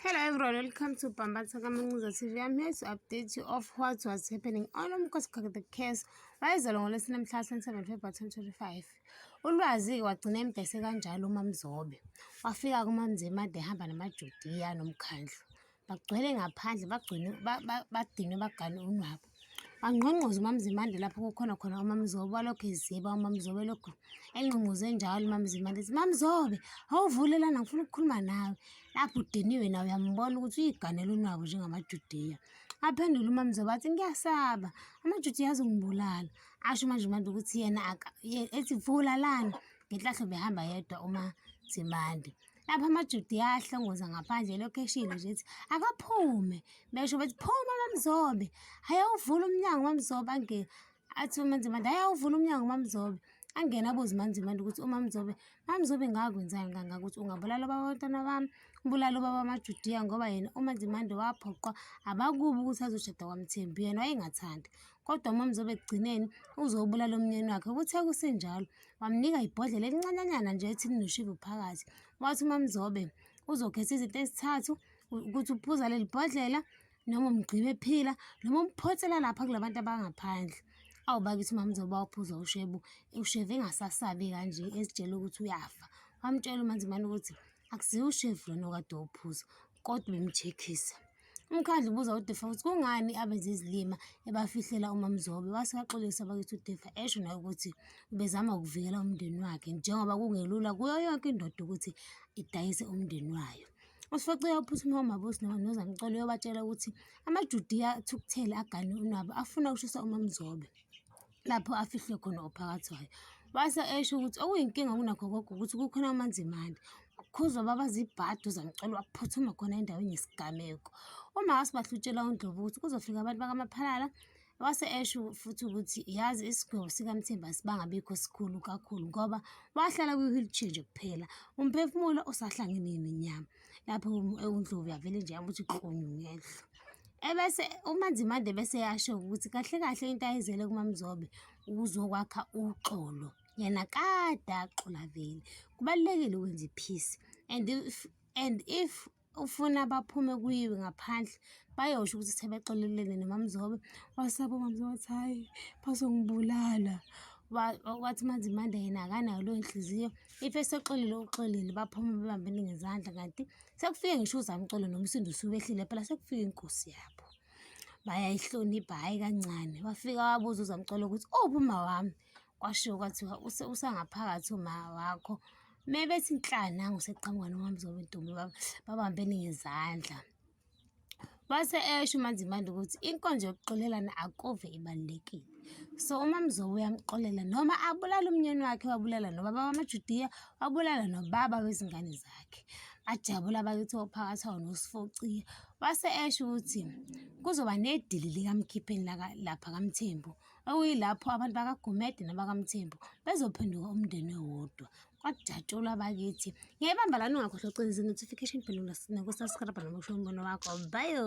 Hello everyone, welcome to Pambataka Munguza TV. I'm here to update you of what was happening on the case wayezalwa ngolwesine mhla 27 February 2025. Ulwazi wagcina emdese kanjalo uMamzobe. Wafika kuMamZima ade ehamba namaJudiya nomkhandlu. Bagcwele ngaphandle badinwe bagane unwabo. Bangqongqoza uMamZimande lapho kukhona khona uMamzobe walokho eziba uMamzobe lokho engqongqoze njalo uMamZimande ethi Mamzobe awuvulelana ngifuna ukukhuluma nawe lapho udiniwe nawe uyambona ukuthi uyiganela unwabo njengamaJudiya. Aphendula uMamzobe athi ngiyasaba amaJudiya azongibulala. Asho uManjimande ukuthi yena ethi vula lana ngenhlahlo behamba yedwa uMazimande. Lapha amaJudiya ahlongoza ngaphandle lokho eshilo nje ethi akaphume besho bethi phuma Mamzobe hayawuvula umnyango Mamzobe athi uManzimande hayawuvula umnyango Mamzobe angena abuza uManzimande ukuthi Mamzobe ngakwenzani kangaka ukuthi ungabulala abantwana bami ubulala ubaba amaJudiya ngoba yena uManzimande waphoqwa abakubi ukuthi azoshada kwaMthembu yena wayengathandi kodwa uMamzobe ekugcineni uzobulala umnyeni wakhe kuthe kusenjalo wamnika ibhodlela elincanyanyana nje ethi linoshivu phakathi wathi uMamzobe uzokhetha izinto ezithathu ukuthi uphuza leli bhodlela noma umgqibe ephila noma umphothela lapha kulabantu abangaphandle. Bakithi uMamzobe waphuza ushevu engasasabi kanje ezitshela ukuthi uyafa. Wamtshela uManzimande ukuthi akusiwo ushevu lona okade wuphuza kodwa bemcheckisa. Umkhandlu ubuza uDefa ukuthi kungani abenze izilima ebafihlela uMamzobe. Wase waxolisa bakithi uDefa esho naye ukuthi ubezama ukuvikela umndeni wakhe njengoba kungelula kuyo yonke indoda ukuthi idayise umndeni wayo. Usiface uphuthuma uMabusi noZamcolo uyobatshela ukuthi amaJudiya thukuthele agane unwabo afuna ukushisa uMamzobe lapho afihlwe khona ophakathi wayo. Wase esho ukuthi okuyinkinga kunakho konke ukuthi kukhona uManzimande kukhuzwa babazibhadu uZamcolo waphuthuma khona endaweni yesigameko. Uma wasibahlutshela uNdlovu ukuthi kuzofika abantu bakaMaphalala wase esho futhi ukuthi yazi isigwebo sikaMthembu asibangabikho sikhulu kakhulu ngoba wahlala kwi-wheelchair nje kuphela umphefumulo usahlangene nenyama lapho uNdlovu yavele nje yabuthi qonyu ngehlo. Ebese uManzimande bese yasho ukuthi kahle kahle into ayizele kuMamzobe ukuzokwakha uxolo yena kade axola vele kubalulekile ukwenza ipeace and if ufuna baphume kuyiwe ngaphandle bayosho ukuthi sebexolelene noMamzobe wasaba uMamzobe wathi hayi bazongibulala. Wathi uManzimande yena akanayo leyo nhliziyo if esexolile uxolile baphume bebambene ngezandla kanti sekufike ngisho uZamcolo nomsindo usubehlile phela sekufike inkosi yabo bayayihlonipha hayi kancane. Wafika wabuza uZamcolo ukuthi uma wami kwashiwo kwathiwa usangaphakathi uma wakho mebethi inhlana nangu seqhamuka noMamzobe Ntombi babambene ngezandla. Wase esho uManzimande ukuthi inkonzo yokuxolelana akuve ibalulekile. So uMamzobe uyamxolela noma abulala umnyeni wakhe wabulala nobaba wamaJudiya wabulala nobaba wezingane zakhe. Bajabula bakithi ophakathi awo noSifociya. Wase esho ukuthi kuzoba nedili likaMkhipheni lapha kaMthembu okuyilapho abantu bakaGumede nabakaMthembu bezophenduka umndeni owodwa. Kwajatshulwa bakithi. Ngiyayibamba lana ungakhohlwa ukucela notification bell nokusubscribe noma usho umbono wakho. Bye.